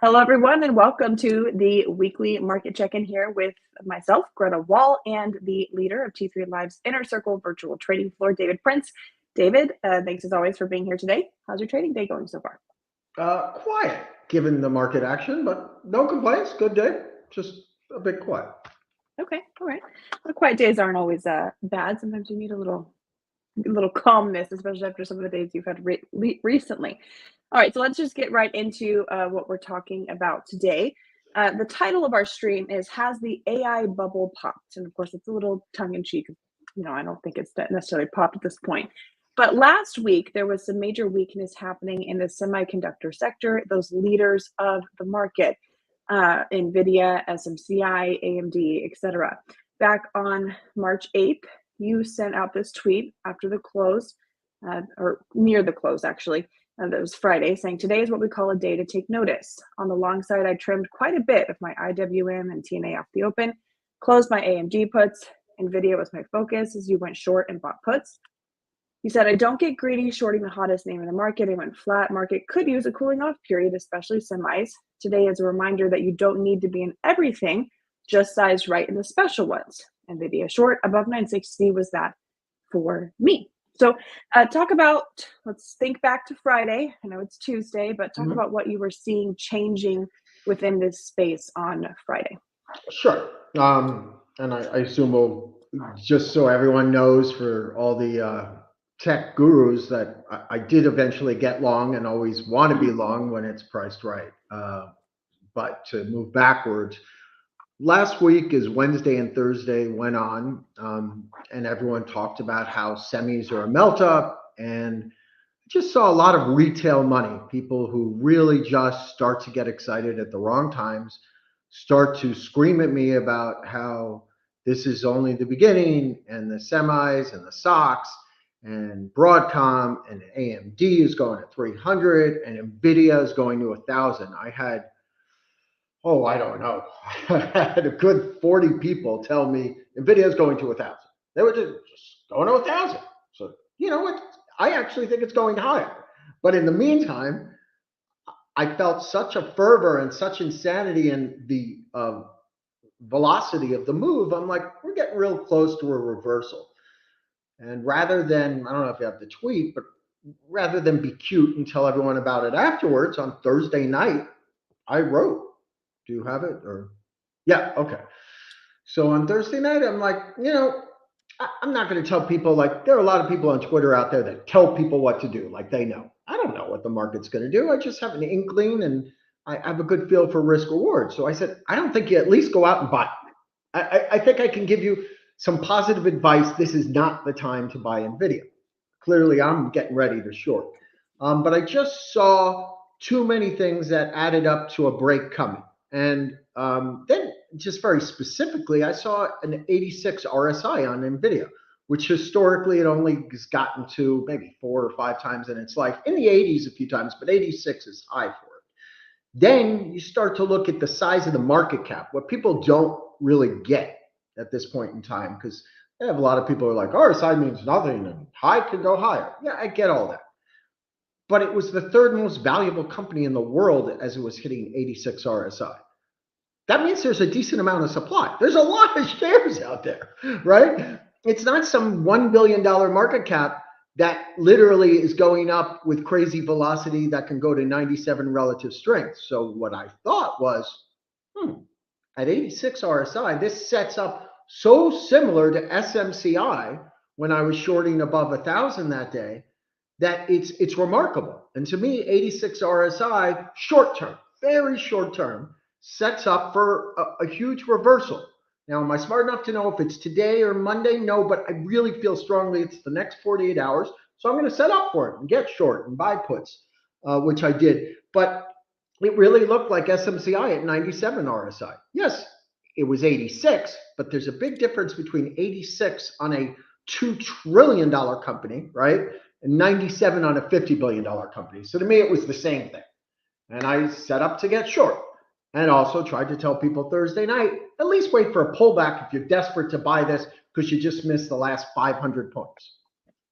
Hello, everyone, and welcome to the weekly market check-in here with myself, Greta Wall, and the leader of T3 Live's Inner Circle virtual trading floor, David Prince. David, thanks as always for being here today. How's your trading day going so far? Quiet, given the market action, but no complaints. Good day. Just a bit quiet. Okay, all right. The quiet days aren't always bad. Sometimes you need a little calmness, especially after some of the days you've had recently. All right, so let's just get right into what we're talking about today. The title of our stream is "Has the AI Bubble Popped?" And of course, it's a little tongue-in-cheek. I don't think it's necessarily popped at this point. But last week, there was some major weakness happening in the semiconductor sector. Those leaders of the market, NVIDIA, SMCI, AMD, etc. Back on March 8th, you sent out this tweet after the close, or near the close, actually. That was Friday, saying today is what we call a day to take notice. On the long side, I trimmed quite a bit of my IWM and TNA off the open, closed my AMD puts. NVIDIA was my focus as you went short and bought puts. You said, I don't get greedy shorting the hottest name in the market. It went flat. Market could use a cooling off period, especially semis. Today is a reminder that you don't need to be in everything, just sized right in the special ones. NVIDIA short above 960 was that for me. So let's think back to Friday. I know it's Tuesday, but talk about what you were seeing changing within this space on Friday. Sure. And I assume we'll, just so everyone knows for all the tech gurus, that I did eventually get long and always want to be long when it's priced right. But to move backwards, last week is Wednesday and Thursday went on, and everyone talked about how semis are a melt up, and just saw a lot of retail money, people who really just start to get excited at the wrong times, start to scream at me about how this is only the beginning, and the semis and the stocks and Broadcom and AMD is going to 300 and NVIDIA is going to 1,000. I don't know. I had a good 40 people tell me NVIDIA is going to 1,000. They were just going to 1,000. So, you know what? I actually think it's going higher. But in the meantime, I felt such a fervor and such insanity in the velocity of the move. I'm like, we're getting real close to a reversal. And rather than, I don't know if you have the tweet, but rather than be cute and tell everyone about it afterwards, on Thursday night, I wrote. Do you have it? Or yeah, okay. So on Thursday night, I'm like, I'm not going to tell people, like, there are a lot of people on Twitter out there that tell people what to do, like they know. I don't know what the market's going to do. I just have an inkling and I have a good feel for risk reward. So I said, I don't think you at least go out and buy. I think I can give you some positive advice. This is not the time to buy NVIDIA. Clearly, I'm getting ready to short. But I just saw too many things that added up to a break coming. And then just very specifically, I saw an 86 RSI on NVIDIA, which historically it only has gotten to maybe 4 or 5 times in its life, in the 80s a few times, but 86 is high for it. Then you start to look at the size of the market cap, what people don't really get at this point in time, because I have a lot of people who are like, RSI means nothing and high can go higher. Yeah, I get all that. But it was the third most valuable company in the world as it was hitting 86 RSI. That means there's a decent amount of supply. There's a lot of shares out there, right? It's not some $1 billion market cap that literally is going up with crazy velocity that can go to 97 relative strength. So what I thought was, at 86 RSI, this sets up so similar to SMCI when I was shorting above 1,000 that day, that it's remarkable. And to me, 86 RSI, short term, very short term, sets up for a huge reversal. Now, am I smart enough to know if it's today or Monday? No, but I really feel strongly it's the next 48 hours. So I'm going to set up for it and get short and buy puts, which I did. But it really looked like SMCI at 97 RSI. Yes, it was 86, but there's a big difference between 86 on a $2 trillion company, right? And 97 on a $50 billion company. So to me, it was the same thing. And I set up to get short. And also tried to tell people Thursday night, at least wait for a pullback if you're desperate to buy this because you just missed the last 500 points.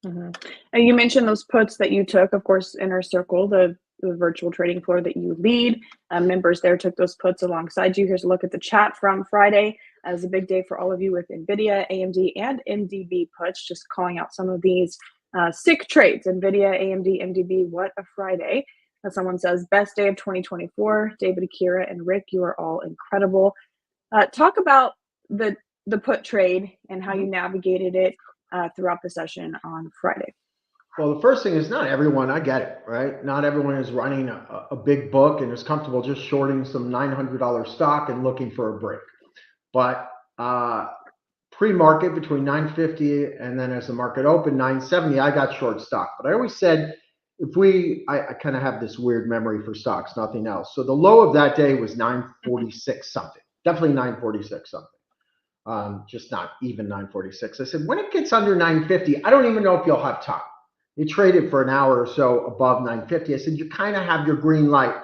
And you mentioned those puts that you took, of course, Inner Circle, the the virtual trading floor that you lead. Members there took those puts alongside you. Here's a look at the chat from Friday. It was a big day for all of you with NVIDIA, AMD, and MDB puts, just calling out some of these sick trades. NVIDIA, AMD, MDB, what a Friday. Someone says, best day of 2024. David, Akira, and Rick, you are all incredible. Talk about the put trade and how you navigated it throughout the session on Friday. Well, the first thing is not everyone, I get it, right? Not everyone is running a big book and is comfortable just shorting some $900 stock and looking for a break. But pre-market between 950 and then as the market opened, 970, I got short stock. But I always said, I kind of have this weird memory for stocks, nothing else. So the low of that day was 946 something, definitely 946 something. Just not even 946. I said, when it gets under 950, I don't even know if you'll have time. You traded for an hour or so above 950. I said, you kind of have your green light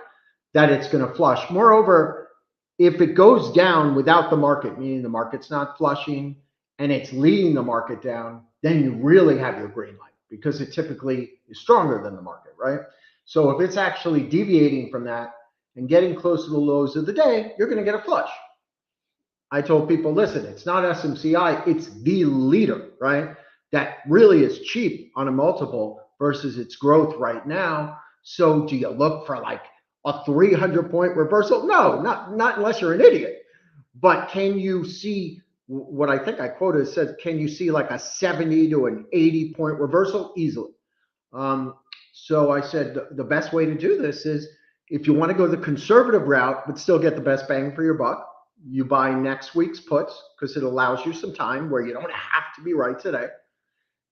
that it's going to flush. Moreover, if it goes down without the market, meaning the market's not flushing and it's leading the market down, then you really have your green light because it typically is stronger than the market, right? So if it's actually deviating from that and getting close to the lows of the day, you're going to get a flush. I told people, listen, it's not SMCI, it's the leader, right? That really is cheap on a multiple versus its growth right now. So do you look for like a 300-point reversal? No, not unless you're an idiot. But can you see what I think I quoted said, can you see like a 70 to an 80-point reversal? Easily. So I said the best way to do this is if you want to go the conservative route, but still get the best bang for your buck, you buy next week's puts because it allows you some time where you don't have to be right today.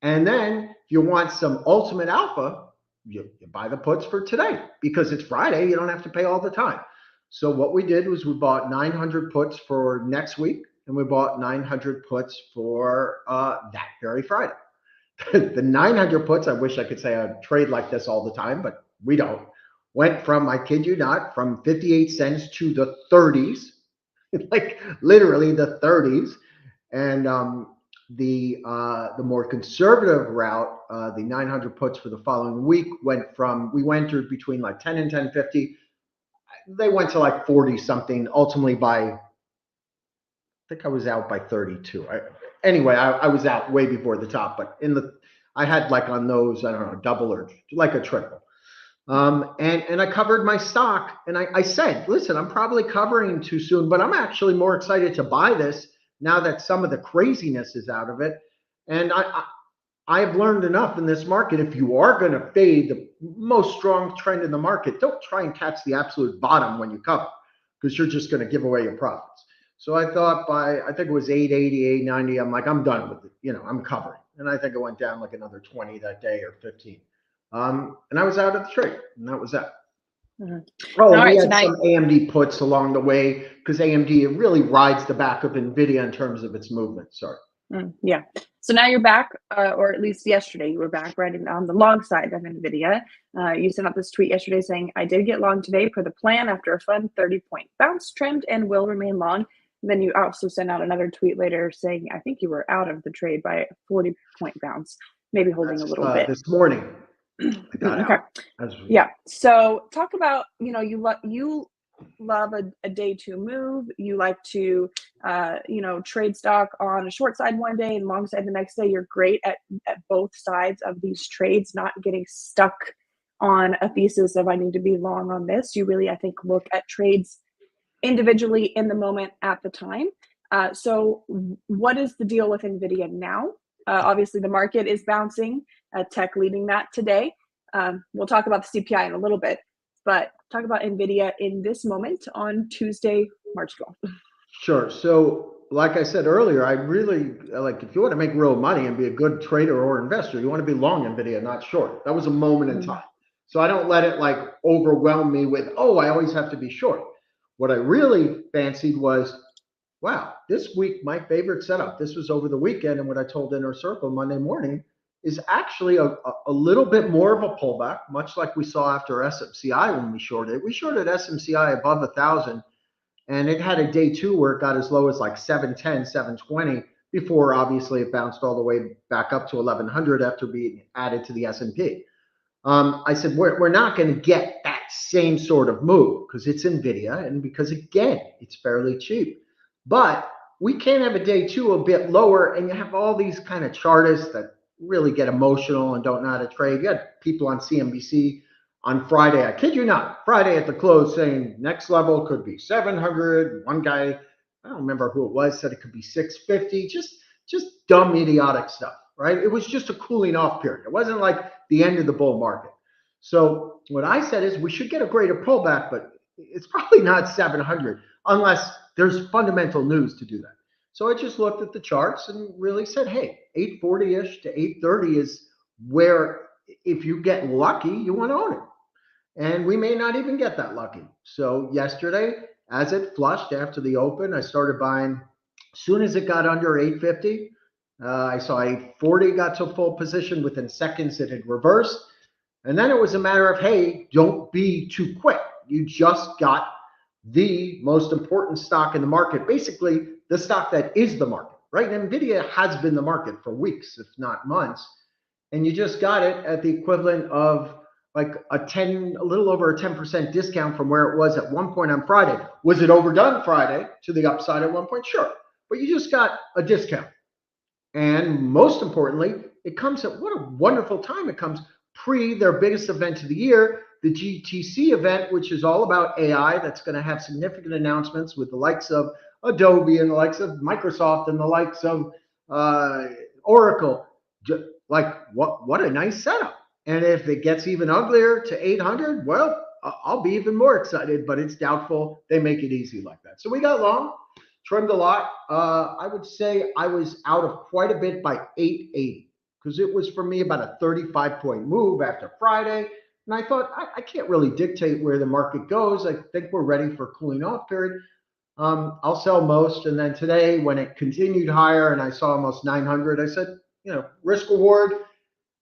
And then if you want some ultimate alpha, you buy the puts for today because it's Friday. You don't have to pay all the time. So what we did was we bought 900 puts for next week and we bought 900 puts for that very Friday. The 900 puts, I wish I could say I trade like this all the time, but we don't. Went from, I kid you not, from 58 cents to the 30s, like literally the 30s. And the more conservative route, the 900 puts for the following week went from, we entered between like 10 and 1050. They went to like 40 something, ultimately by, I think I was out by 32. Anyway, I was out way before the top, but I had like on those, I don't know, double or like a triple. And I covered my stock and I said, listen, I'm probably covering too soon, but I'm actually more excited to buy this now that some of the craziness is out of it. And I've learned enough in this market. If you are going to fade the most strong trend in the market, don't try and catch the absolute bottom when you cover because you're just going to give away your profits. So I thought I think it was 880, 890. I'm like, I'm done with it. I'm covering. And I think it went down like another 20 that day or 15. And I was out of the trade, and that was that. Mm-hmm. Oh, and we had some AMD puts along the way because AMD really rides the back of NVIDIA in terms of its movement. Sorry. Yeah. So now you're back, or at least yesterday you were back riding on the long side of NVIDIA. You sent out this tweet yesterday saying, I did get long today per the plan after a fun 30-point bounce, trimmed and will remain long. And then you also sent out another tweet later saying, I think you were out of the trade by a 40-point bounce, maybe holding a little bit. This morning. Okay. Yeah. So talk about, you love a day two move. You like to, trade stock on a short side one day and long side the next day. You're great at both sides of these trades, not getting stuck on a thesis of I need to be long on this. You really, I think, look at trades individually in the moment at the time. So what is the deal with NVIDIA now? Obviously, the market is bouncing, tech leading that today. We'll talk about the CPI in a little bit, but talk about NVIDIA in this moment on Tuesday, March 12th. Sure. So like I said earlier, I really like if you want to make real money and be a good trader or investor, you want to be long NVIDIA, not short. That was a moment in time. So I don't let it like overwhelm me with, oh, I always have to be short. What I really fancied was, wow, this week, my favorite setup, this was over the weekend. And what I told Inner Circle Monday morning is actually a little bit more of a pullback, much like we saw after SMCI when we shorted. We shorted SMCI above 1,000, and it had a day two where it got as low as like 710, 720 before obviously it bounced all the way back up to 1,100 after being added to the S&P. I said, we're not going to get that exact same sort of move because it's NVIDIA and because, again, it's fairly cheap. But we can have a day two a bit lower, and you have all these kind of chartists that really get emotional and don't know how to trade. You had people on CNBC on Friday, I kid you not, Friday at the close saying next level could be 700. One guy, I don't remember who it was, said it could be 650. Just dumb, idiotic stuff, right? It was just a cooling off period. It wasn't like the end of the bull market. So what I said is we should get a greater pullback, but it's probably not 700 unless there's fundamental news to do that. So I just looked at the charts and really said, hey, 840-ish to 830 is where, if you get lucky, you want to own it. And we may not even get that lucky. So yesterday, as it flushed after the open, I started buying. As soon as it got under 850, I saw 840 got to full position. Within seconds, it had reversed. And then it was a matter of, hey, don't be too quick. You just got the most important stock in the market, basically the stock that is the market, right? NVIDIA has been the market for weeks, if not months. And you just got it at the equivalent of like a little over a 10% discount from where it was at one point on Friday. Was it overdone Friday to the upside at one point? Sure. But you just got a discount. And most importantly, it comes at what a wonderful time. It comes pre their biggest event of the year, the GTC event, which is all about AI. That's going to have significant announcements with the likes of Adobe and the likes of Microsoft and the likes of Oracle. Like, what a nice setup. And if it gets even uglier to 800, well, I'll be even more excited, but it's doubtful they make it easy like that. So we got long, trimmed a lot. I would say I was out of quite a bit by 880 because it was for me about a 35-point move after Friday. And I thought, I can't really dictate where the market goes. I think we're ready for a cooling off period. I'll sell most. And then today, when it continued higher and I saw almost 900, I said, risk reward.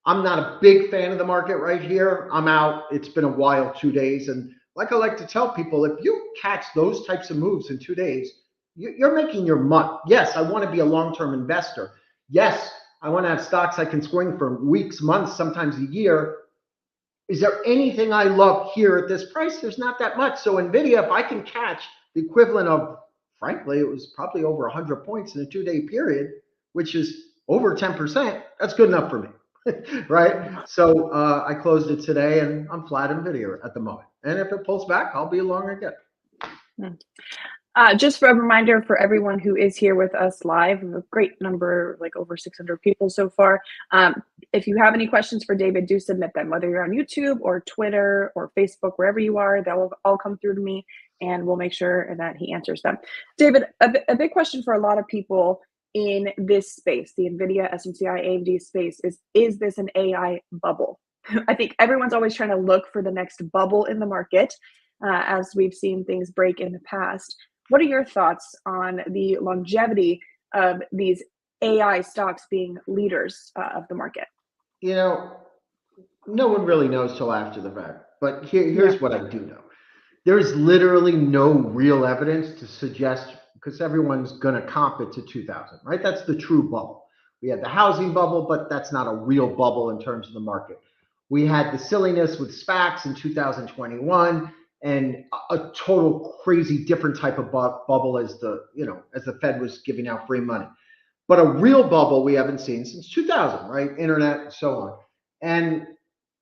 I'm not a big fan of the market right here. I'm out. It's been a while, 2 days. And like I like to tell people, if you catch those types of moves in 2 days, you're making your money. Yes, I want to be a long-term investor. Yes, I want to have stocks I can swing for weeks, months, sometimes a year. Is there anything I love here at this price? There's not that much. So NVIDIA, if I can catch the equivalent of, frankly, it was probably over 100 points in a 2-day period, which is over 10%, that's good enough for me. Right? So I closed it today and I'm flat NVIDIA at the moment. And if it pulls back, I'll be along again. Just for a reminder for everyone who is here with us live, a great number, like over 600 people so far. If you have any questions for David, do submit them, whether you're on YouTube or Twitter or Facebook, wherever you are, that will all come through to me and we'll make sure that he answers them. David, a big question for a lot of people in this space, the NVIDIA, SMCI, AMD space, is this an AI bubble? I think everyone's always trying to look for the next bubble in the market, as we've seen things break in the past. What are your thoughts on the longevity of these AI stocks being leaders of the market? No one really knows till after the fact. But here's what I do know. There's literally no real evidence to suggest, because everyone's going to comp it to 2000, right? That's the true bubble. We had the housing bubble, but that's not a real bubble in terms of the market. We had the silliness with SPACs in 2021 and a total crazy different type of bubble as the Fed was giving out free money. But a real bubble we haven't seen since 2000, right? Internet and so on. And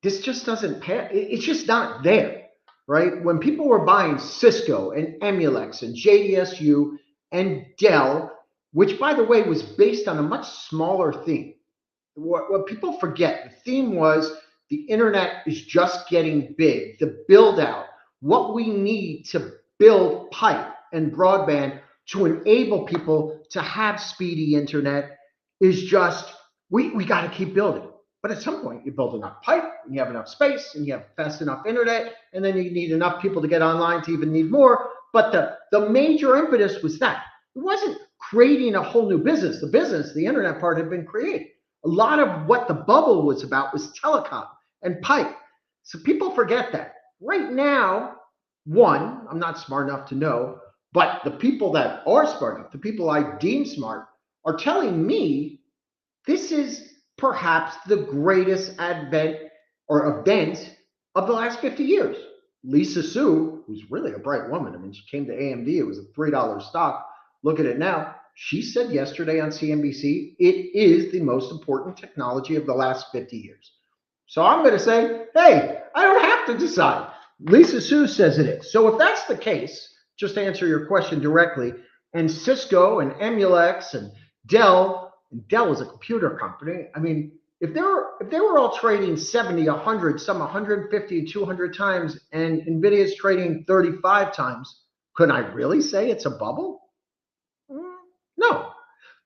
this just doesn't pass. It's just not there, right? When people were buying Cisco and Emulex and JDSU and Dell, which by the way was based on a much smaller theme. What people forget, the theme was the internet is just getting big, the build out, what we need to build pipe and broadband to enable people to have speedy internet is just, we got to keep building. But at some point you build enough pipe and you have enough space and you have fast enough internet, and then you need enough people to get online to even need more. But the major impetus was that. It wasn't creating a whole new business. The internet part had been created. A lot of what the bubble was about was telecom and pipe. So people forget that. Right now, one, I'm not smart enough to know, but the people that are smart enough, the people I deem smart, are telling me this is perhaps the greatest event of the last 50 years. Lisa Su, who's really a bright woman, I mean, she came to AMD, it was a $3 stock. Look at it now. She said yesterday on CNBC, it is the most important technology of the last 50 years. So I'm going to say, hey, I don't have to decide. Lisa Su says it is. So if that's the case, just to answer your question directly, and Cisco and Emulex and Dell is a computer company. I mean, if they were all trading 70, 100, some 150, 200 times, and NVIDIA is trading 35 times, could I really say it's a bubble? No.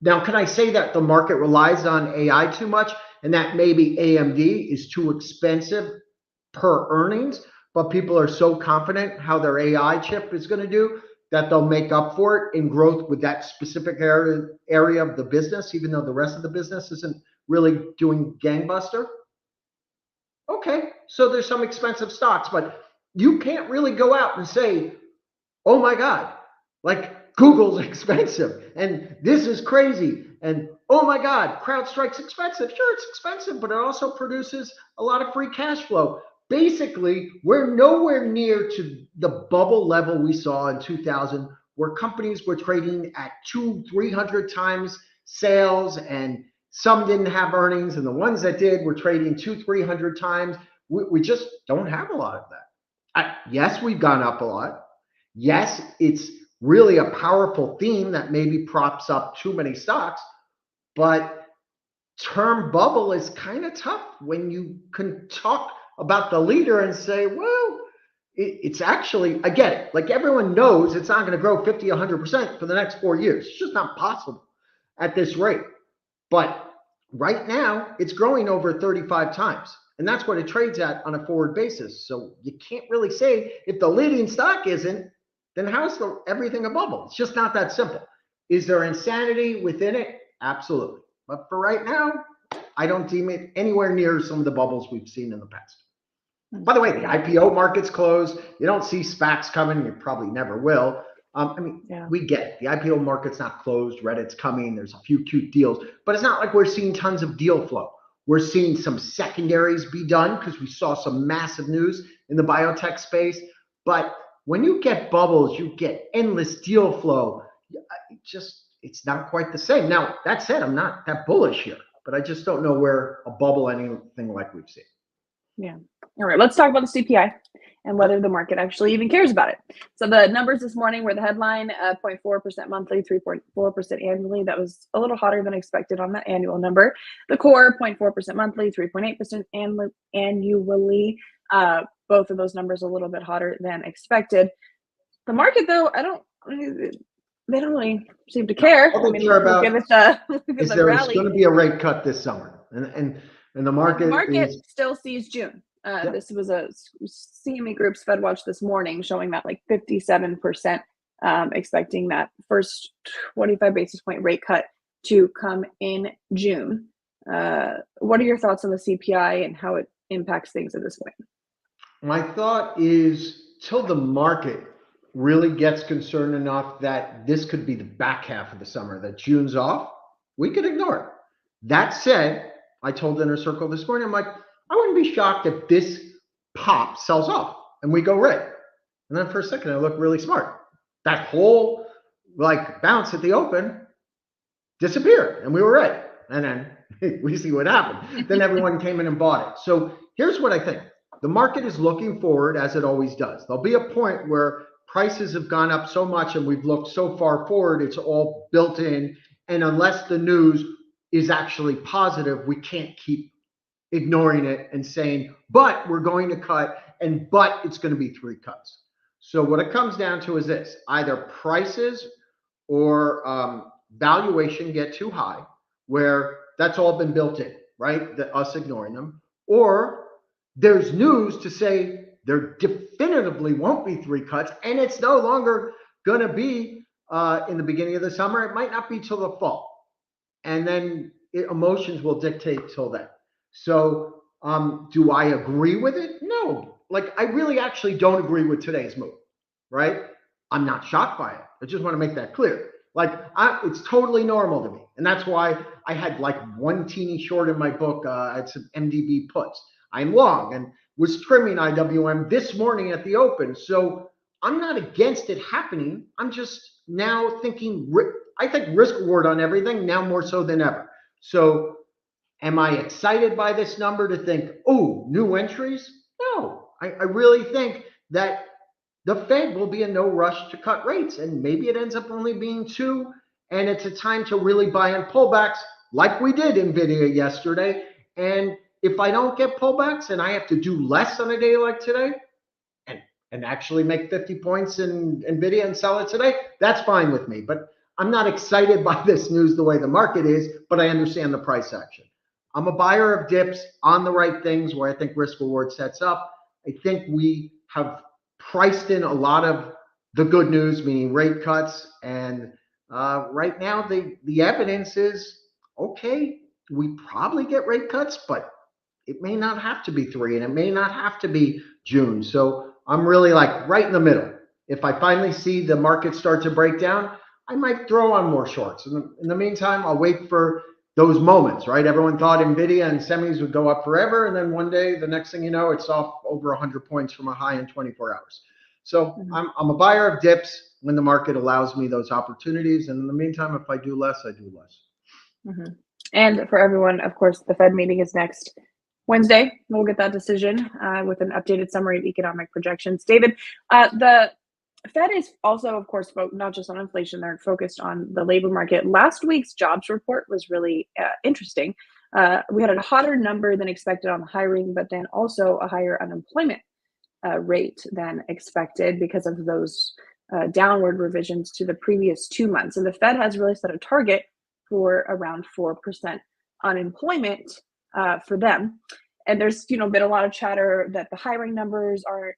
Now, can I say that the market relies on AI too much and that maybe AMD is too expensive per earnings, but people are so confident how their AI chip is going to do that they'll make up for it in growth with that specific area of the business, even though the rest of the business isn't really doing gangbuster? Okay, so there's some expensive stocks, but you can't really go out and say, oh my God, like Google's expensive and this is crazy. And oh my God, CrowdStrike's expensive. Sure, it's expensive, but it also produces a lot of free cash flow. Basically, we're nowhere near to the bubble level we saw in 2000, where companies were trading at 200-300 times sales, and some didn't have earnings, and the ones that did were trading 200-300 times. We just don't have a lot of that. Yes, we've gone up a lot. Yes, it's really a powerful theme that maybe props up too many stocks, but term bubble is kind of tough when you can talk about the leader and say, well, it's actually, I get it. Like everyone knows it's not going to grow 50, 100% for the next 4 years. It's just not possible at this rate. But right now it's growing over 35 times. And that's what it trades at on a forward basis. So you can't really say if the leading stock isn't, then how's everything a bubble? It's just not that simple. Is there insanity within it? Absolutely. But for right now, I don't deem it anywhere near some of the bubbles we've seen in the past. By the way, the IPO market's closed. You don't see SPACs coming. You probably never will. We get it. The IPO market's not closed. Reddit's coming. There's a few cute deals. But it's not like we're seeing tons of deal flow. We're seeing some secondaries be done because we saw some massive news in the biotech space. But when you get bubbles, you get endless deal flow. It's not quite the same. Now, that said, I'm not that bullish here, but I just don't know where a bubble, anything like we've seen. Yeah. All right. Let's talk about the CPI and whether the market actually even cares about it. So the numbers this morning were the headline, 0.4% monthly, 3.4% annually. That was a little hotter than expected on that annual number. The core, 0.4% monthly, 3.8% annually. Both of those numbers a little bit hotter than expected. The market, though, they don't really seem to care. All they care about is there's going to be a rate cut this summer, and the market still sees June. This was a CME Group's FedWatch this morning showing that like 57% expecting that first 25 basis point rate cut to come in June. What are your thoughts on the CPI and how it impacts things at this point? My thought is till the market really gets concerned enough that this could be the back half of the summer, that June's off, we could ignore it. That said, I told Inner Circle this morning, I'm like, I wouldn't be shocked if this pop sells off and we go red. And then for a second, I look really smart. That whole like bounce at the open disappeared and we were red. And then we see what happened. Then everyone came in and bought it. So here's what I think. The market is looking forward as it always does. There'll be a point where prices have gone up so much and we've looked so far forward, it's all built in. And unless the news is actually positive, we can't keep ignoring it and saying, but we're going to cut but it's going to be 3 cuts. So what it comes down to is this: either prices or valuation get too high, where that's all been built in, right? That us ignoring them, or there's news to say there definitively won't be 3 cuts, and it's no longer going to be in the beginning of the summer. It might not be till the fall, and then emotions will dictate till then. So do I agree with it? No. Like, I really actually don't agree with today's move, right? I'm not shocked by it. I just want to make that clear. Like, it's totally normal to me. And that's why I had like one teeny short in my book. I had some MDB puts. I'm long. And was trimming IWM this morning at the open. So I'm not against it happening. I'm just now thinking, I think risk reward on everything now more so than ever. So am I excited by this number to think, oh, new entries? No, I really think that the Fed will be in no rush to cut rates, and maybe it ends up only being 2, and it's a time to really buy in pullbacks like we did NVIDIA yesterday. And if I don't get pullbacks and I have to do less on a day like today and actually make 50 points in NVIDIA and sell it today, that's fine with me. But I'm not excited by this news the way the market is, but I understand the price action. I'm a buyer of dips on the right things where I think risk reward sets up. I think we have priced in a lot of the good news, meaning rate cuts. And right now, the evidence is, okay, we probably get rate cuts, but it may not have to be 3 and it may not have to be June. So I'm really like right in the middle. If I finally see the market start to break down, I might throw on more shorts. In the meantime, I'll wait for those moments, right? Everyone thought NVIDIA and semis would go up forever. And then one day, the next thing you know, it's off over 100 points from a high in 24 hours. So I'm a buyer of dips when the market allows me those opportunities. And in the meantime, if I do less, I do less. And for everyone, of course, the Fed meeting is next Wednesday. We'll get that decision with an updated summary of economic projections. David, the Fed is also, of course, not just on inflation, they're focused on the labor market. Last week's jobs report was really interesting. We had a hotter number than expected on hiring, but then also a higher unemployment rate than expected because of those downward revisions to the previous 2 months. And the Fed has really set a target for around 4% unemployment for them. And there's been a lot of chatter that the hiring numbers aren't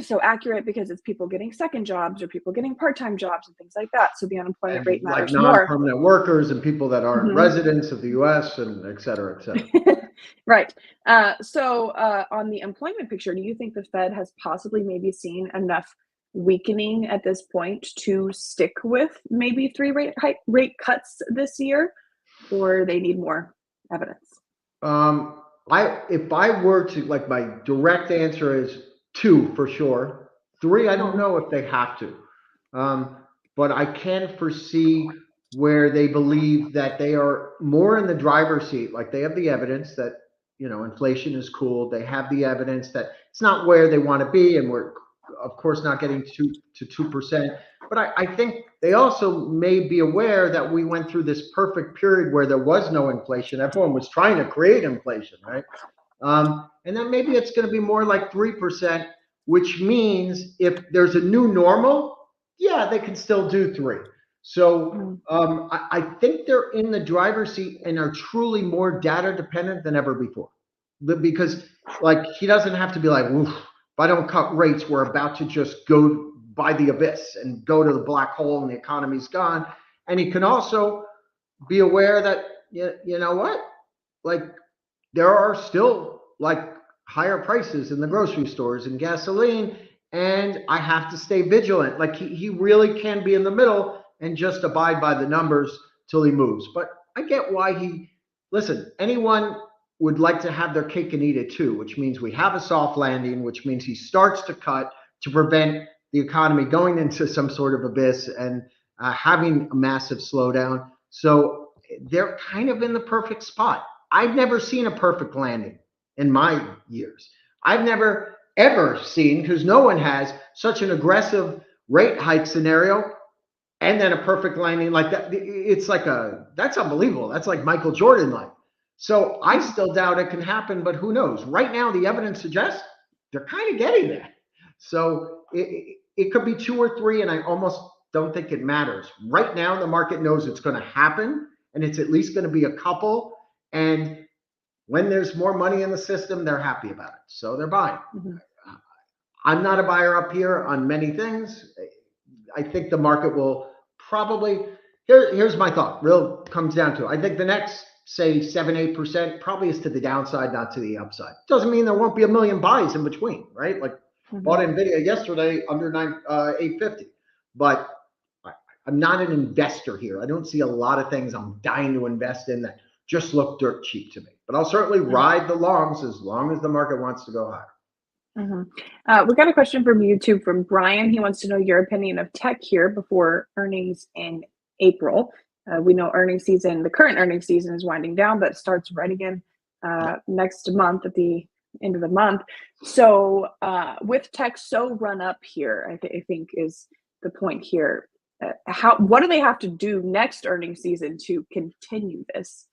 so accurate because it's people getting second jobs or people getting part-time jobs and things like that. So the unemployment rate matters like more. Non-permanent workers and people that aren't residents of the U.S. and et cetera, et cetera. Right. So on the employment picture, do you think the Fed has possibly maybe seen enough weakening at this point to stick with maybe 3 rate cuts this year, or they need more evidence? If I were to, like, my direct answer is 2 for sure. 3, I don't know if they have to. But I can foresee where they believe that they are more in the driver's seat. Like, they have the evidence that, inflation is cooled. They have the evidence that it's not where they want to be. And we're, of course, not getting to 2%. But I think they also may be aware that we went through this perfect period where there was no inflation. Everyone was trying to create inflation, right? And then maybe it's going to be more like 3%, which means if there's a new normal, yeah, they can still do 3. So I think they're in the driver's seat and are truly more data dependent than ever before. Because, like, he doesn't have to be like, oof, if I don't cut rates, we're about to just go by the abyss and go to the black hole and the economy's gone. And he can also be aware that, you know what, like, there are still, like, higher prices in the grocery stores and gasoline, and I have to stay vigilant. Like, he really can be in the middle and just abide by the numbers till he moves. But I get why listen, anyone would like to have their cake and eat it too, which means we have a soft landing, which means he starts to cut to prevent the economy going into some sort of abyss and having a massive slowdown. So they're kind of in the perfect spot. I've never seen a perfect landing in my years. I've never, ever seen, because no one has, such an aggressive rate hike scenario and then a perfect landing like that. It's like that's unbelievable. That's like Michael Jordan like. So I still doubt it can happen, but who knows? Right now, the evidence suggests they're kind of getting there. So it could be 2 or 3, and I almost don't think it matters. Right now, the market knows it's going to happen, and it's at least going to be a couple. And when there's more money in the system, they're happy about it. So they're buying. I'm not a buyer up here on many things. I think the market will probably, here's my thought, real comes down to it. I think the next, say, 7-8% probably is to the downside, not to the upside. Doesn't mean there won't be a million buys in between, right? Like, bought NVIDIA yesterday under 850. But I'm not an investor here. I don't see a lot of things I'm dying to invest in that just look dirt cheap to me. but I'll certainly ride the longs as long as the market wants to go higher. We got a question from YouTube from Brian. He wants to know your opinion of tech here before earnings in April. We know the current earnings season is winding down, but it starts right again next month at the end of the month. So with tech so run up here, I think is the point here. What do they have to do next earnings season to continue this?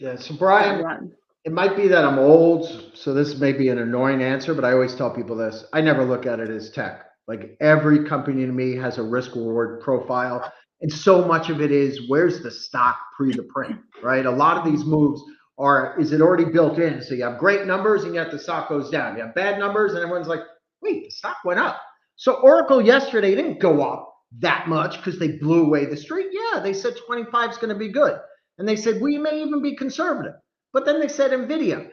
Yeah, so Brian, run? It might be that I'm old, so this may be an annoying answer, but I always tell people this. I never look at it as tech. Like every company to me has a risk reward profile. And so much of it is where's the stock pre the print, right? A lot of these moves is it already built in? So you have great numbers and yet the stock goes down. You have bad numbers and everyone's like, wait, the stock went up. So Oracle yesterday didn't go up that much because they blew away the street. Yeah, they said 25 is going to be good. And they said, we may even be conservative. But then they said NVIDIA.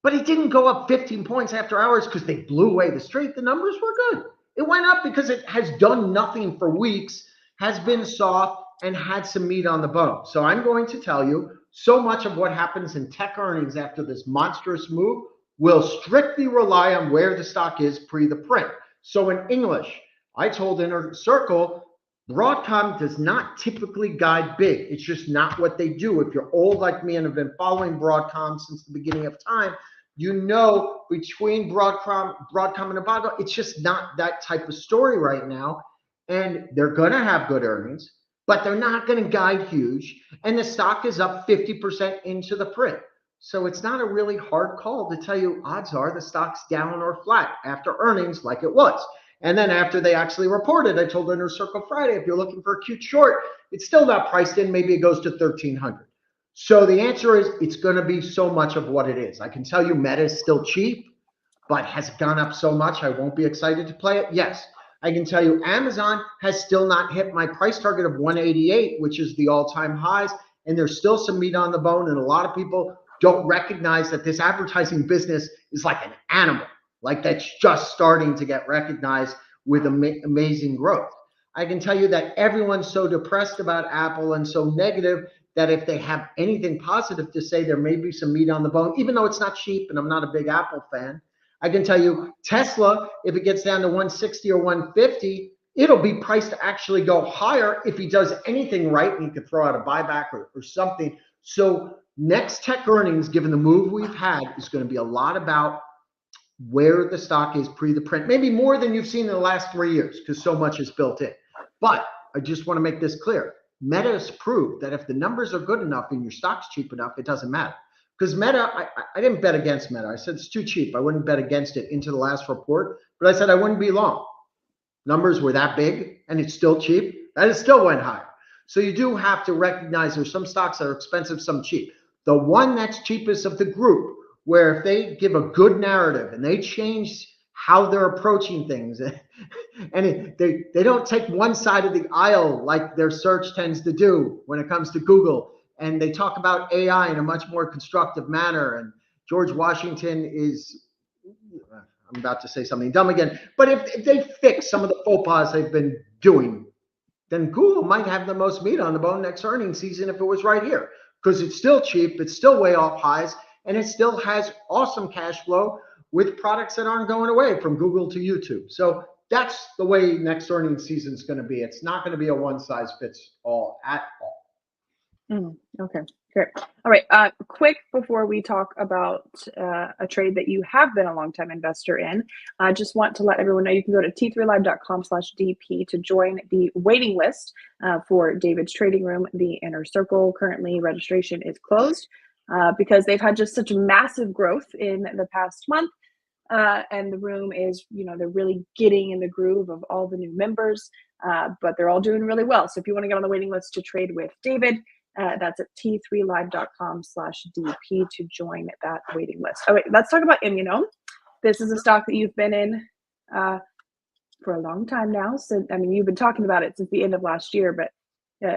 But it didn't go up 15 points after hours because they blew away the street. The numbers were good. It went up because it has done nothing for weeks, has been soft, and had some meat on the bone. So I'm going to tell you, so much of what happens in tech earnings after this monstrous move will strictly rely on where the stock is pre the print. So in English, I told Inner Circle, Broadcom does not typically guide big. It's just not what they do. If you're old like me and have been following Broadcom since the beginning of time, you know between Broadcom and Avago, it's just not that type of story right now. And they're going to have good earnings, but they're not going to guide huge. And the stock is up 50% into the print. So it's not a really hard call to tell you odds are the stock's down or flat after earnings like it was. And then after they actually reported, I told Inner Circle Friday, if you're looking for a cute short, it's still not priced in. Maybe it goes to 1,300. So the answer is it's going to be so much of what it is. I can tell you Meta is still cheap, but has gone up so much I won't be excited to play it. Yes. I can tell you Amazon has still not hit my price target of 188, which is the all-time highs. And there's still some meat on the bone. And a lot of people don't recognize that this advertising business is like an animal. Like that's just starting to get recognized with amazing growth. I can tell you that everyone's so depressed about Apple and so negative that if they have anything positive to say, there may be some meat on the bone, even though it's not cheap and I'm not a big Apple fan. I can tell you Tesla, if it gets down to 160 or 150, it'll be priced to actually go higher if he does anything right and he could throw out a buyback or something. So next tech earnings, given the move we've had, is going to be a lot about where the stock is pre the print, maybe more than you've seen in the last 3 years because so much is built in. But I just want to make this clear. Meta has proved that if the numbers are good enough and your stock's cheap enough, it doesn't matter. Because Meta, I didn't bet against Meta. I said it's too cheap. I wouldn't bet against it into the last report, but I said I wouldn't be long. Numbers were that big and it's still cheap, and it still went higher. So you do have to recognize there's some stocks that are expensive, some cheap. The one that's cheapest of the group, where if they give a good narrative and they change how they're approaching things and they don't take one side of the aisle like their search tends to do when it comes to Google, and they talk about AI in a much more constructive manner. And George Washington is, I'm about to say something dumb again, but if they fix some of the faux pas they've been doing, then Google might have the most meat on the bone next earnings season if it was right here, because it's still cheap, it's still way off highs, and it still has awesome cash flow with products that aren't going away from Google to YouTube. So that's the way next earnings season is going to be. It's not going to be a one size fits all at all. Okay, great. All right, quick before we talk about a trade that you have been a long-time investor in, I just want to let everyone know you can go to t3live.com/DP to join the waiting list for David's trading room, the Inner Circle. Currently, registration is closed because they've had just such massive growth in the past month. And the room is, they're really getting in the groove of all the new members, but they're all doing really well. So if you want to get on the waiting list to trade with David, that's at t3live.com/DP to join that waiting list. All right, let's talk about Immunome. This is a stock that you've been in for a long time now. So, you've been talking about it since the end of last year, but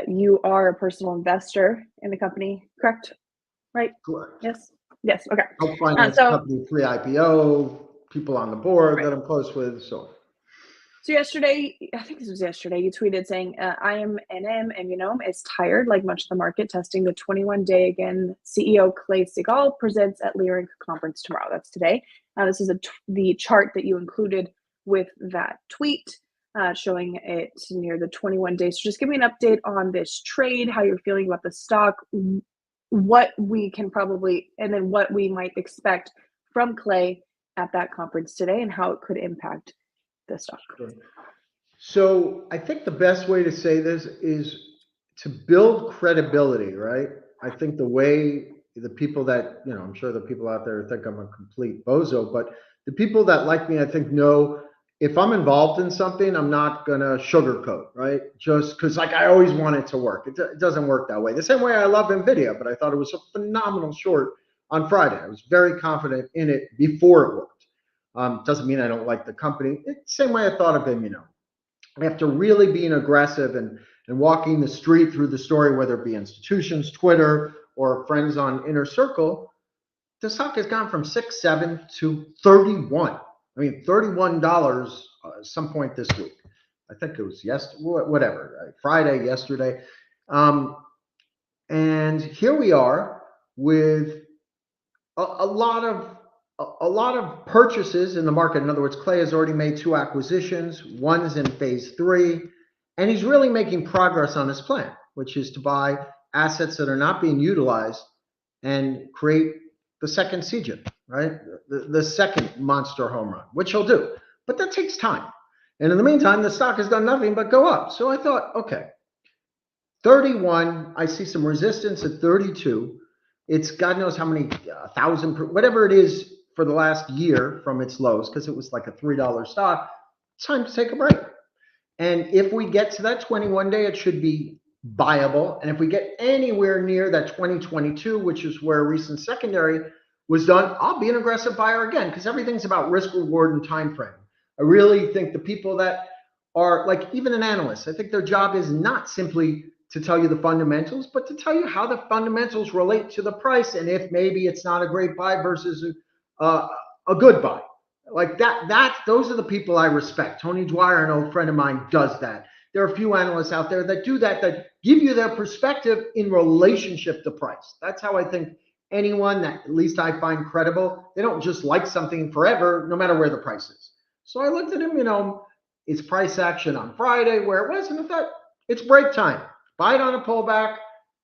you are a personal investor in the company, correct? Right? Correct. Yes. Okay. Help finance company pre-IPO, people on the board that I'm close with. So So yesterday, I think this was yesterday, you tweeted saying, IMNM Immunome is tired, like much of the market, testing the 21-day again. CEO Clay Sigal presents at Leerink conference tomorrow. That's today. This is the chart that you included with that tweet, showing it near the 21 days. So just give me an update on this trade, how you're feeling about the stock, what we can probably, and then what we might expect from Clay at that conference today, and how it could impact the stock. Sure. So I think the best way to say this is to build credibility, right? I think the way the people that, I'm sure the people out there think I'm a complete bozo, but the people that like me, I think know if I'm involved in something, I'm not gonna sugarcoat, right? Just because like I always want it to work. It doesn't work that way. The same way I love NVIDIA, but I thought it was a phenomenal short on Friday. I was very confident in it before it worked. Doesn't mean I don't like the company. It's the same way I thought of them, after really being aggressive and walking the street through the story, whether it be institutions, Twitter, or friends on Inner Circle, the stock has gone from 6.7 to 31. I mean, $31 some point this week. I think it was whatever, Friday, yesterday. And here we are with a lot of purchases in the market. In other words, Clay has already made 2 acquisitions. One is in phase 3, and he's really making progress on his plan, which is to buy assets that are not being utilized and create the second CJ, right? The second monster home run, which he'll do. But that takes time. And in the meantime, the stock has done nothing but go up. So I thought, okay, 31, I see some resistance at 32. It's God knows how many thousand, whatever it is for the last year from its lows, because it was like a $3 stock. It's time to take a break. And if we get to that 21 day, it should be buyable. And if we get anywhere near that 2022, which is where recent secondary was done, I'll be an aggressive buyer again, because everything's about risk, reward, and time frame. I really think the people that are like, even an analyst, I think their job is not simply to tell you the fundamentals, but to tell you how the fundamentals relate to the price, and if maybe it's not a great buy versus a good buy. Like those are the people I respect. Tony Dwyer, an old friend of mine, does that. There are a few analysts out there that do that give you their perspective in relationship to price. That's how I think anyone that at least I find credible, they don't just like something forever, no matter where the price is. So I looked at him, it's price action on Friday where it was, and I thought, it's break time. Buy it on a pullback.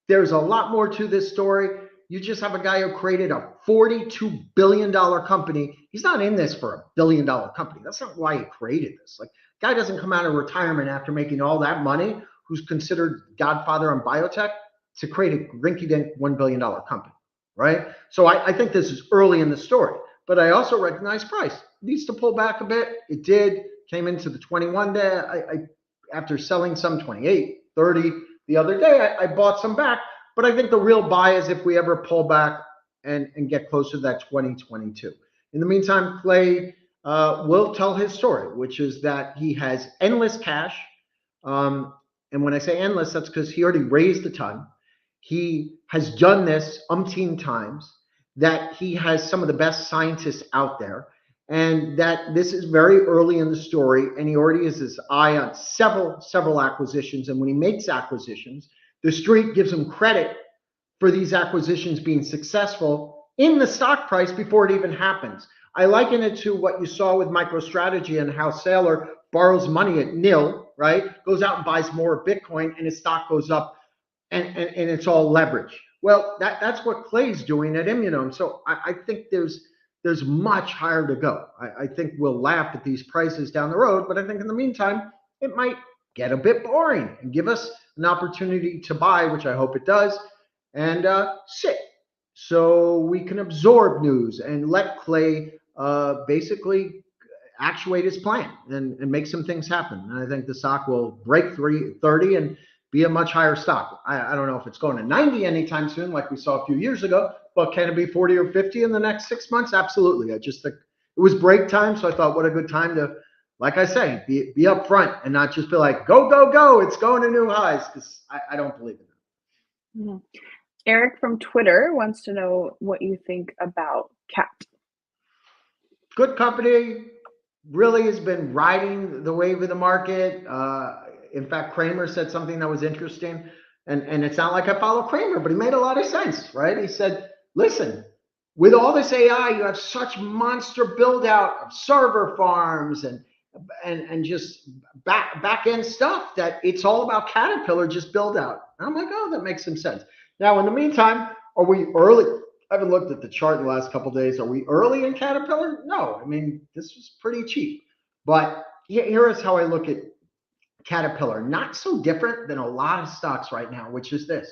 There's a lot more to this story. You just have a guy who created a $42 billion company. He's not in this for a $billion company. That's not why he created this. Like, guy doesn't come out of retirement after making all that money, who's considered godfather on biotech, to create a rinky-dink $1 billion company, right? So I think this is early in the story. But I also recognize price. It needs to pull back a bit. It did. Came into the 21 day. After selling some 28, 30 the other day, I bought some back. But I think the real buy is if we ever pull back and get closer to that 2022. In the meantime, Clay will tell his story, which is that he has endless cash. And when I say endless, that's because he already raised a ton. He has done this umpteen times, that he has some of the best scientists out there, and that this is very early in the story, and he already has his eye on several acquisitions. And when he makes acquisitions, the street gives him credit for these acquisitions being successful in the stock price before it even happens. I liken it to what you saw with MicroStrategy and how Saylor borrows money at nil, right? Goes out and buys more Bitcoin, and his stock goes up, and it's all leverage. Well, that's what Clay's doing at Immunome. So I think there's much higher to go. I think we'll laugh at these prices down the road, but I think in the meantime, it might get a bit boring and give us an opportunity to buy, which I hope it does, and sit so we can absorb news and let Clay basically actuate his plan and make some things happen. And I think the stock will break 330 and be a much higher stock. I don't know if it's going to 90 anytime soon, like we saw a few years ago, but can it be 40 or 50 in the next 6 months? Absolutely. I just think it was break time. So I thought, what a good time to, like I say, be up front and not just be like, go, go, go. It's going to new highs, because I don't believe in it. Mm-hmm. Eric from Twitter wants to know what you think about CAT. Good company. really has been riding the wave of the market. In fact, Kramer said something that was interesting, and it's not like I follow Kramer, but he made a lot of sense, right? He said, listen, with all this AI, you have such monster build out of server farms and just back end stuff that it's all about Caterpillar just build out. And I'm like, oh, that makes some sense. Now, in the meantime, are we early? I haven't looked at the chart in the last couple of days. Are we early in Caterpillar? No, I mean, this was pretty cheap. But here is how I look at Caterpillar. Not so different than a lot of stocks right now, which is this.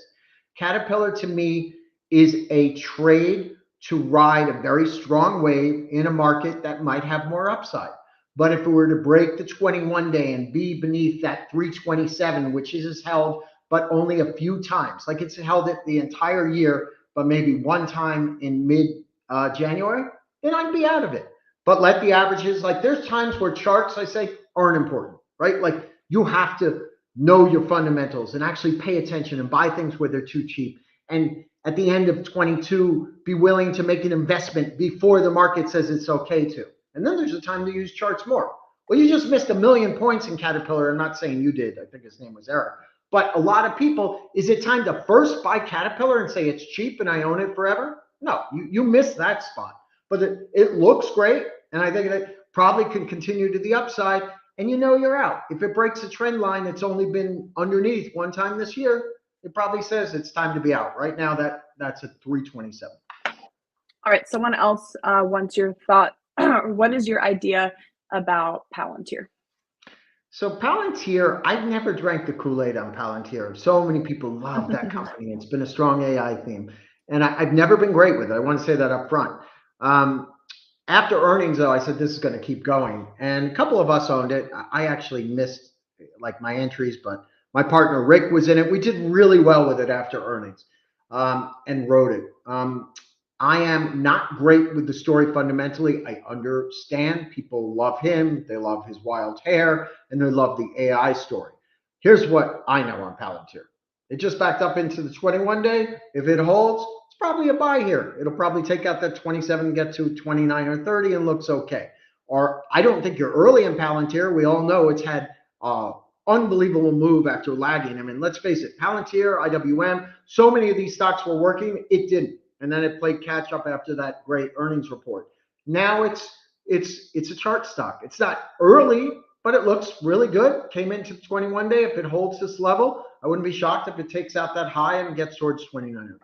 Caterpillar to me is a trade to ride a very strong wave in a market that might have more upside. But if it were to break the 21 day and be beneath that 327, which is held, but only a few times, like it's held it the entire year, but maybe one time in mid January, then I'd be out of it. But let the averages, like there's times where charts I say aren't important, right? Like you have to know your fundamentals and actually pay attention and buy things where they're too cheap. And at the end of 22, be willing to make an investment before the market says it's okay to. And then there's a time to use charts more. Well, you just missed 1,000,000 points in Caterpillar. I'm not saying you did. I think his name was Eric. But a lot of people, is it time to first buy Caterpillar and say it's cheap and I own it forever? No, you missed that spot. But it looks great. And I think it probably can continue to the upside. And you know you're out. If it breaks a trend line that's only been underneath one time this year, it probably says it's time to be out. Right now, that's a 327. All right, someone else wants your thought. What is your idea about Palantir? So Palantir, I've never drank the Kool-Aid on Palantir. So many people love that company. It's been a strong AI theme. And I've never been great with it. I want to say that up front. Um, After earnings, though, I said this is going to keep going. And a couple of us owned it. I actually missed like my entries, but my partner Rick was in it. We did really well with it after earnings and wrote it. I am not great with the story fundamentally. I understand people love him, they love his wild hair, and they love the AI story. Here's what I know on Palantir. It just backed up into the 21 day. If it holds, it's probably a buy here. It'll probably take out that 27, get to 29 or 30 and looks okay. Or I don't think you're early in Palantir. We all know it's had unbelievable move after lagging. I mean, let's face it, Palantir, IWM, so many of these stocks were working, it didn't. And then it played catch up after that great earnings report. Now it's a chart stock. It's not early, but it looks really good. Came into 21 day. If it holds this level, I wouldn't be shocked if it takes out that high and gets towards 29 or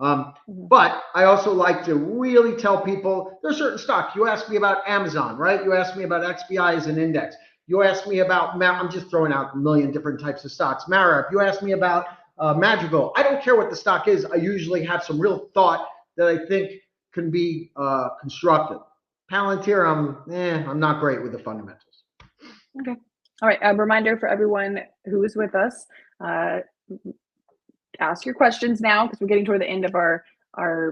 30. But I also like to really tell people there's certain stocks. You asked me about Amazon, right? You asked me about XBI as an index. You asked me about, I'm just throwing out a million different types of stocks. Marab, you asked me about Madrigal. I don't care what the stock is. I usually have some real thought that I think can be constructive. Palantir, I'm not great with the fundamentals. Okay. All right. A reminder for everyone who is with us, ask your questions now because we're getting toward the end of our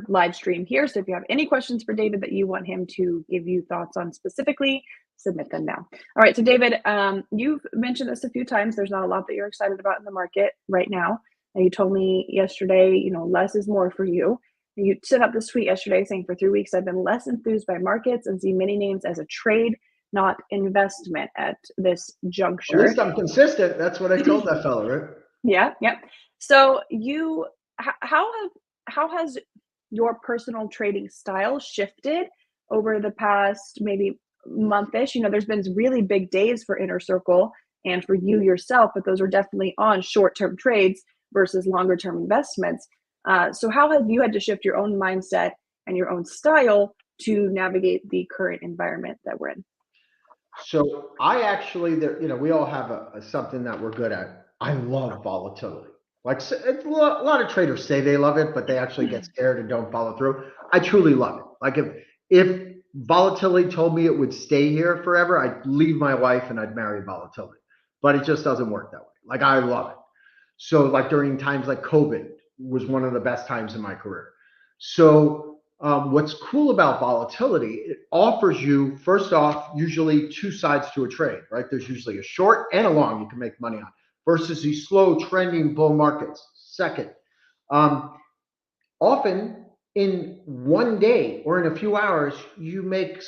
live stream here. So if you have any questions for David that you want him to give you thoughts on specifically, submit them now. All right. So David, you've mentioned this a few times. There's not a lot that you're excited about in the market right now. And you told me yesterday, less is more for you. You sent out this tweet yesterday saying for 3 weeks, I've been less enthused by markets and see many names as a trade, not investment at this juncture. At least I'm consistent. That's what I told that fellow, right? Yeah. So how has your personal trading style shifted over the past maybe month-ish? There's been really big days for Inner Circle and for you yourself, but those are definitely on short-term trades versus longer-term investments. So how have you had to shift your own mindset and your own style to navigate the current environment that we're in? So I actually, we all have something that we're good at. I love volatility. Like a lot of traders say they love it, but they actually get scared and don't follow through. I truly love it. Like if volatility told me it would stay here forever, I'd leave my wife and I'd marry volatility. But it just doesn't work that way. Like I love it. So like during times like COVID was one of the best times in my career. So what's cool about volatility, it offers you, first off, usually two sides to a trade, right? There's usually a short and a long you can make money on versus these slow trending bull markets. Second, often in one day or in a few hours, you make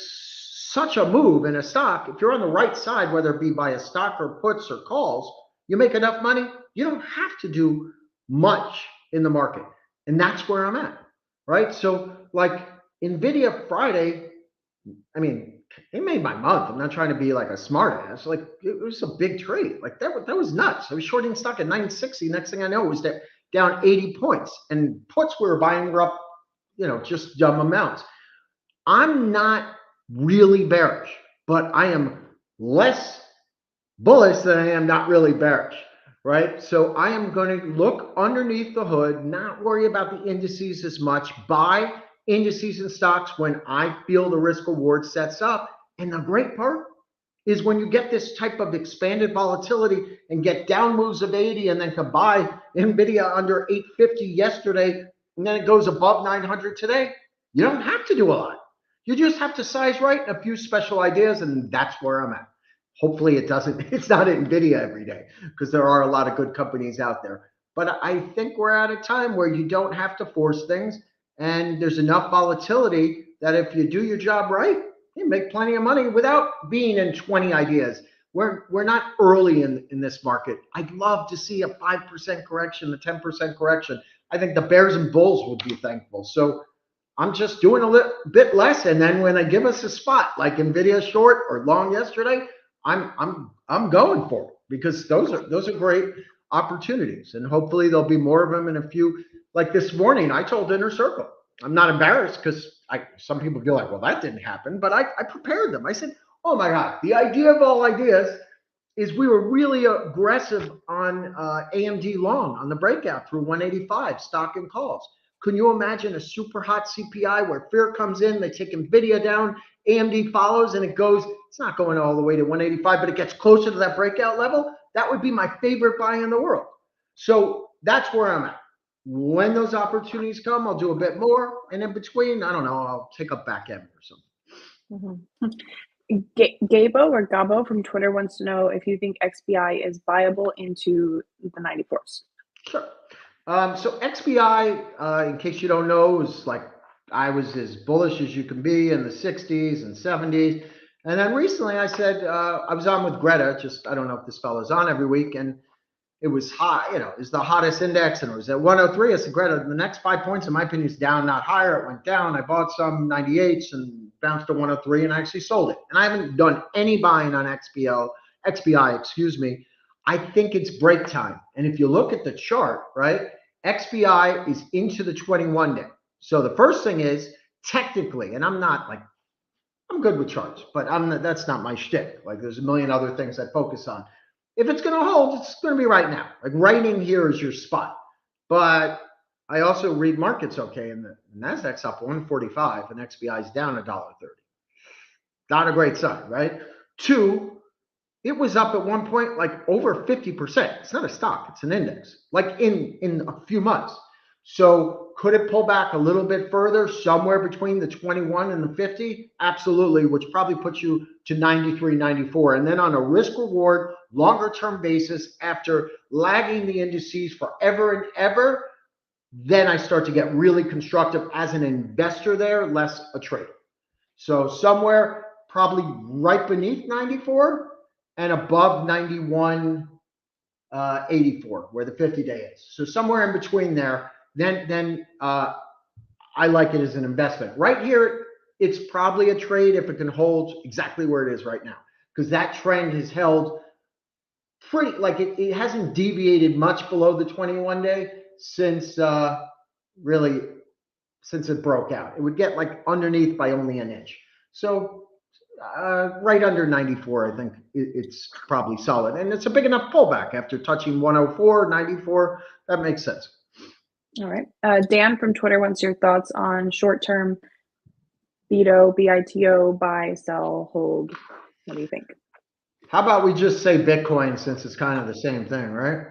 such a move in a stock. If you're on the right side, whether it be by a stock or puts or calls, you make enough money. You don't have to do much in the market. And that's where I'm at, right? So like NVIDIA Friday, I mean, it made my month. I'm not trying to be like a smart ass. Like it was a big trade. Like that was nuts. I was shorting stock at 960. Next thing I know, it was down 80 points. And puts we were buying were up, just dumb amounts. I'm not really bearish, but I am less bullish than I am not really bearish, right? So I am going to look underneath the hood, not worry about the indices as much, buy indices and stocks when I feel the risk reward sets up. And the great part is when you get this type of expanded volatility and get down moves of 80 and then can buy NVIDIA under 850 yesterday and then it goes above 900 today, you don't have to do a lot. You just have to size right and a few special ideas, and that's where I'm at. Hopefully it's not NVIDIA every day because there are a lot of good companies out there. But I think we're at a time where you don't have to force things and there's enough volatility that if you do your job right, you make plenty of money without being in 20 ideas. We're not early in this market. I'd love to see a 5% correction, a 10% correction. I think the bears and bulls would be thankful. So I'm just doing a little bit less. And then when they give us a spot like NVIDIA short or long yesterday, I'm going for it because those are great opportunities. And hopefully there'll be more of them in a few. Like this morning, I told Inner Circle, I'm not embarrassed because some people feel like, well, that didn't happen. But I prepared them. I said, oh my God, the idea of all ideas is we were really aggressive on AMD long on the breakout through 185 stock and calls. Can you imagine a super hot CPI where fear comes in, they take NVIDIA down, AMD follows, and it's not going all the way to 185, but it gets closer to that breakout level? That would be my favorite buy in the world. So that's where I'm at. When those opportunities come, I'll do a bit more. And in between, I don't know, I'll take up back end or something. Gabo or Gabo from Twitter wants to know if you think XBI is viable into the 94s. Sure. So XBI, in case you don't know, is like I was as bullish as you can be in the 60s and 70s. And then recently I said, I was on with Greta, I don't know if this fellow's on every week, and it was high, it's the hottest index, and it was at 103. I said, Greta, the next 5 points, in my opinion, is down, not higher. It went down. I bought some 98s and bounced to 103, and I actually sold it. And I haven't done any buying on XBI, excuse me. I think it's break time. And if you look at the chart, right, XBI is into the 21 day. So the first thing is technically, and I'm good with charts, but that's not my shtick. Like there's a million other things I focus on. If it's going to hold, it's going to be right now. Like right in here is your spot. But I also read markets okay, and the Nasdaq's up 145 and XBI is down $1.30. Not a great sign, right? Two, it was up at one point like over 50%. It's not a stock, it's an index, like in a few months. So could it pull back a little bit further, somewhere between the 21 and the 50? Absolutely, which probably puts you to 93, 94. And then on a risk reward, longer term basis, after lagging the indices forever and ever, then I start to get really constructive as an investor there, less a trader. So somewhere probably right beneath 94 and above 91, 84, where the 50-day is. So somewhere in between there, then I like it as an investment. Right here, it's probably a trade if it can hold exactly where it is right now, because that trend has held pretty, like it hasn't deviated much below the 21 day since since it broke out. It would get like underneath by only an inch. So right under 94, I think it's probably solid. And it's a big enough pullback after touching 104, 94. That makes sense. All right. Dan from Twitter wants your thoughts on short-term BITO, buy, sell, hold. What do you think? How about we just say Bitcoin since it's kind of the same thing, right?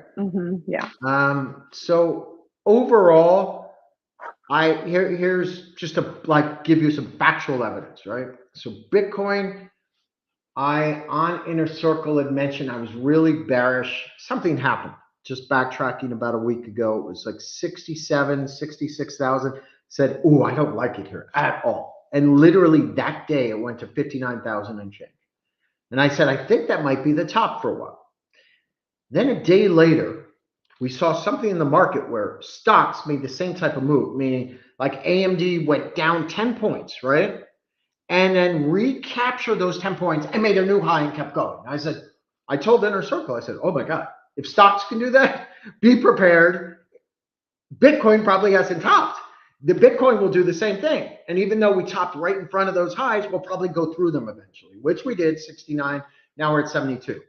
Yeah. So overall, here's just to give you some factual evidence, right? So Bitcoin, on Inner Circle had mentioned I was really bearish. Something happened. Just backtracking about a week ago, it was like 67, 66,000. Said, "Ooh, I don't like it here at all." And literally that day it went to 59,000 and change. And I said, I think that might be the top for a while. Then a day later, we saw something in the market where stocks made the same type of move, meaning like AMD went down 10 points, right? And then recaptured those 10 points and made a new high and kept going. I told Inner Circle, I said, oh my God, if stocks can do that, be prepared. Bitcoin probably hasn't topped. The Bitcoin will do the same thing. And even though we topped right in front of those highs, we'll probably go through them eventually, which we did, 69. Now we're at 72.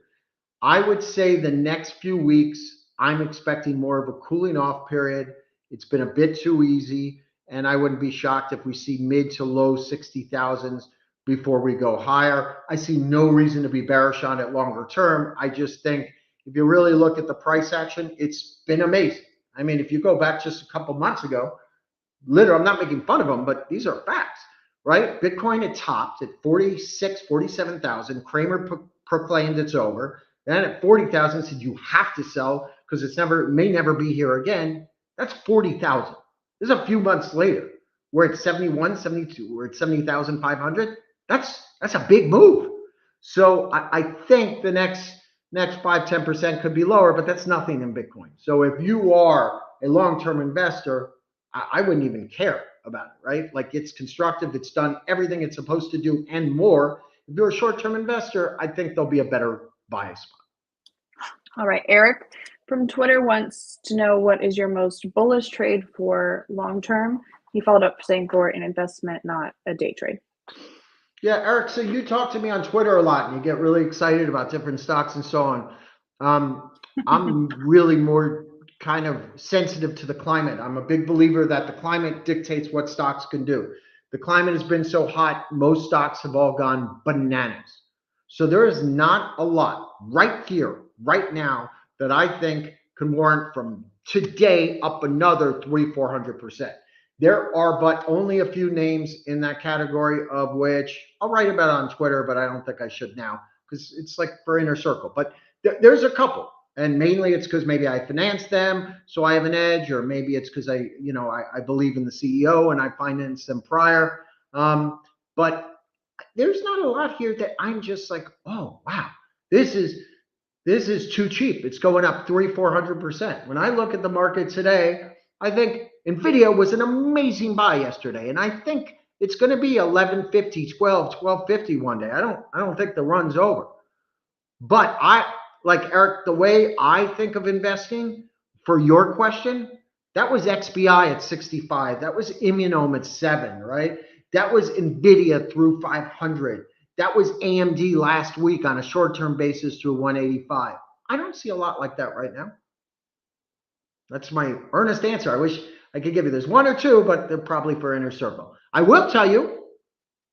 I would say the next few weeks, I'm expecting more of a cooling off period. It's been a bit too easy, and I wouldn't be shocked if we see mid to low 60,000s before we go higher. I see no reason to be bearish on it longer term. I just think if you really look at the price action, it's been amazing. I mean, if you go back just a couple months ago, literally, I'm not making fun of them, but these are facts, right? Bitcoin had topped at 46, 47,000. Kramer proclaimed it's over. Then at 40,000 said you have to sell because it may never be here again. That's 40,000. This is a few months later. We're at 71, 72. We're at 70,500. That's a big move. So I think the next 5-10% could be lower, but that's nothing in Bitcoin. So if you are a long-term investor, I wouldn't even care about it, right? Like it's constructive. It's done everything it's supposed to do and more. If you're a short-term investor, I think there'll be a better buy spot. All right. Eric from Twitter wants to know what is your most bullish trade for long-term? He followed up saying for an investment, not a day trade. Yeah, Eric, so you talk to me on Twitter a lot and you get really excited about different stocks and so on. I'm really more kind of sensitive to the climate. I'm a big believer that the climate dictates what stocks can do. The climate has been so hot, most stocks have all gone bananas. So there is not a lot right here, right now, that I think can warrant from today up another 300-400%. There are but only a few names in that category, of which I'll write about on Twitter, but I don't think I should now because it's like for Inner Circle. But there's a couple. And mainly it's because maybe I financed them, so I have an edge, or maybe it's because I believe in the CEO and I financed them prior. But there's not a lot here that I'm just like, oh wow, this is too cheap. It's going up 300-400%. When I look at the market today, I think Nvidia was an amazing buy yesterday, and I think it's going to be 1150, 1250 one day. I don't think the run's over. But like Eric, the way I think of investing for your question, that was XBI at 65. That was Immunome at 7, right? That was Nvidia through 500. That was AMD last week on a short-term basis through 185. I don't see a lot like that right now. That's my earnest answer. I wish I could give you this one or two, but they're probably for Inner Circle. I will tell you,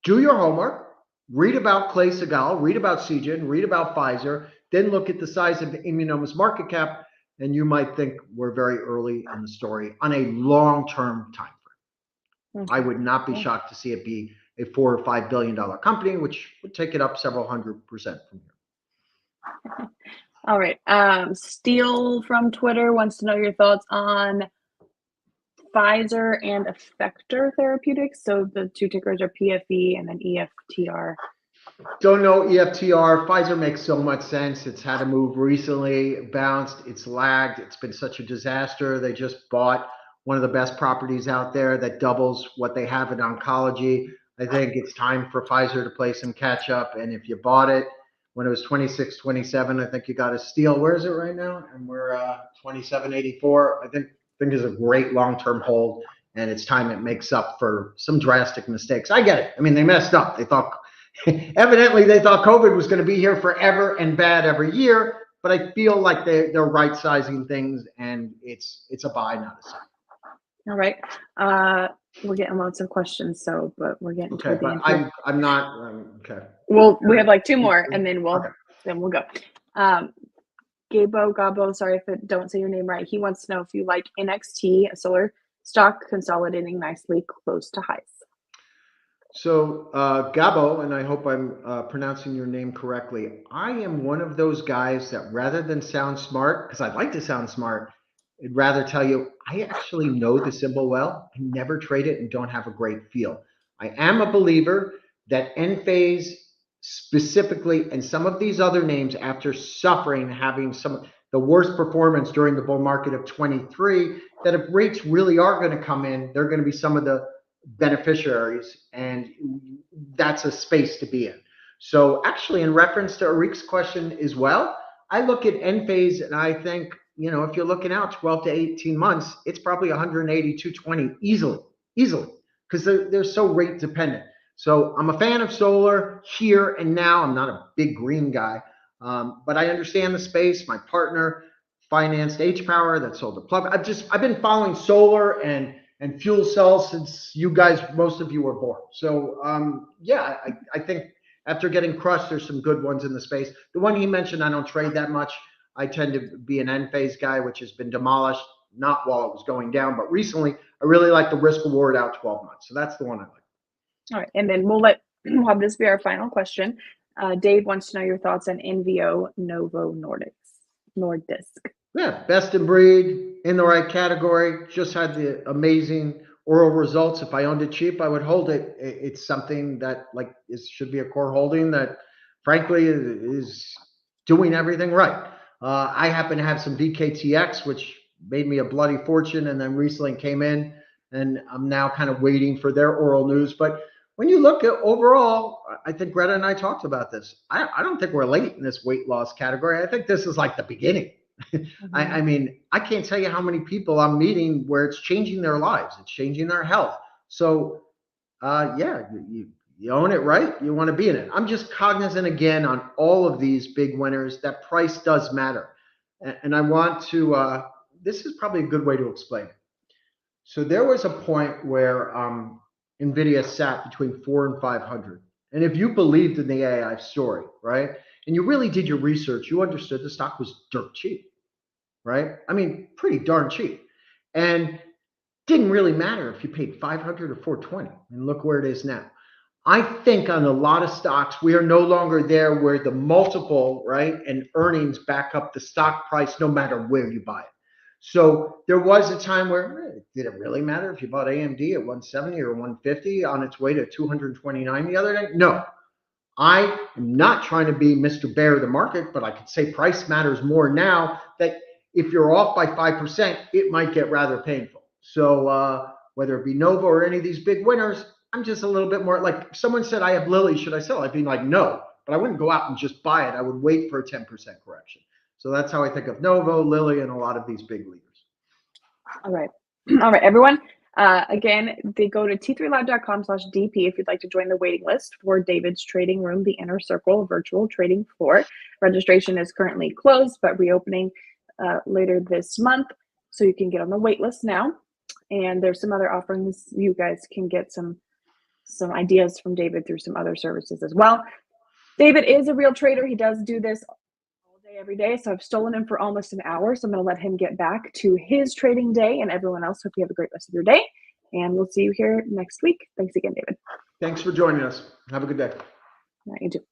do your homework. Read about Clay Segal, read about Seagen, read about Pfizer, then look at the size of the Immunome's market cap, and you might think we're very early in the story on a long-term time frame. I would not be shocked to see it be a $4 or $5 billion company, which would take it up several 100% from here. All right. Steele from Twitter wants to know your thoughts on Pfizer and Effector Therapeutics. So the two tickers are PFE and then EFTR. Don't know EFTR. Pfizer makes so much sense. It's had a move recently, bounced, it's lagged. It's been such a disaster. They just bought one of the best properties out there that doubles what they have in oncology. I think it's time for Pfizer to play some catch up. And if you bought it when it was 26, 27, I think you got a steal. Where is it right now? And we're 27.84. I think is a great long-term hold. And it's time it makes up for some drastic mistakes. I get it. I mean, they messed up. They thought evidently they thought COVID was going to be here forever and bad every year, but I feel like they're right sizing things, and it's a buy, not a sell. All right. We're getting lots of questions, but we're getting okay. But I'm not okay. Well, we have like two more, and then we'll go. Gabo, sorry if I don't say your name right. He wants to know if you like NXT, a solar stock consolidating nicely close to highs. So Gabo, and I hope I'm pronouncing your name correctly, I am one of those guys that rather than sound smart, because I'd like to sound smart, I'd rather tell you I actually know the symbol well. I never trade it and don't have a great feel. I am a believer that Enphase specifically, and some of these other names, after suffering, having some of the worst performance during the bull market of 23, that if rates really are going to come in, they're going to be some of the beneficiaries, and that's a space to be in. So actually, in reference to Arik's question as well, I look at Enphase and I think, you know, if you're looking out 12 to 18 months, it's probably 180, 220 easily, because they're so rate dependent. So I'm a fan of solar here and now. I'm not a big green guy, but I understand the space. My partner financed H-Power that sold the plug. I've been following solar and fuel cells since you guys, most of you were born. So yeah, I think after getting crushed, there's some good ones in the space. The one he mentioned, I don't trade that much. I tend to be an Enphase guy, which has been demolished, not while it was going down, but recently. I really like the risk reward out 12 months. So that's the one I like. All right, and then we'll have this be our final question. Dave wants to know your thoughts on NVO Novo Nordisk. Yeah, best in breed, in the right category. Just had the amazing oral results. If I owned it cheap, I would hold it. It's something that should be a core holding that, frankly, is doing everything right. I happen to have some VKTX, which made me a bloody fortune, and then recently came in, and I'm now kind of waiting for their oral news. But when you look at overall, I think Greta and I talked about this. I don't think we're late in this weight loss category. I think this is like the beginning. I mean, I can't tell you how many people I'm meeting where it's changing their lives. It's changing their health. So, yeah, you own it right. You want to be in it. I'm just cognizant again on all of these big winners that price does matter. And I want to, this is probably a good way to explain it. So there was a point where NVIDIA sat between 400 and 500. And if you believed in the AI story, right, and you really did your research, you understood the stock was dirt cheap, right? I mean, pretty darn cheap. And didn't really matter if you paid 500 or 420. And look where it is now. I think on a lot of stocks, we are no longer there where the multiple, right, and earnings back up the stock price no matter where you buy it. So there was a time where did it really matter if you bought AMD at 170 or 150 on its way to 229 the other day? No. I am not trying to be Mr. Bear of the market, but I could say price matters more now that if you're off by 5%, it might get rather painful. So whether it be Nova or any of these big winners, I'm just a little bit more like, if someone said, I have Lilly, should I sell? I'd be like, no, but I wouldn't go out and just buy it. I would wait for a 10% correction. So that's how I think of Novo, Lilly, and a lot of these big leaders. All right. All right, everyone. Again, they go to t3live.com/DP if you'd like to join the waiting list for David's trading room, the Inner Circle virtual trading floor. Registration is currently closed, but reopening later this month. So you can get on the wait list now. And there's some other offerings. You guys can get some ideas from David through some other services as well. David is a real trader. He does do this all day, every day. So I've stolen him for almost an hour. So I'm going to let him get back to his trading day, and everyone else, hope you have a great rest of your day. And we'll see you here next week. Thanks again, David. Thanks for joining us. Have a good day. All right, you too.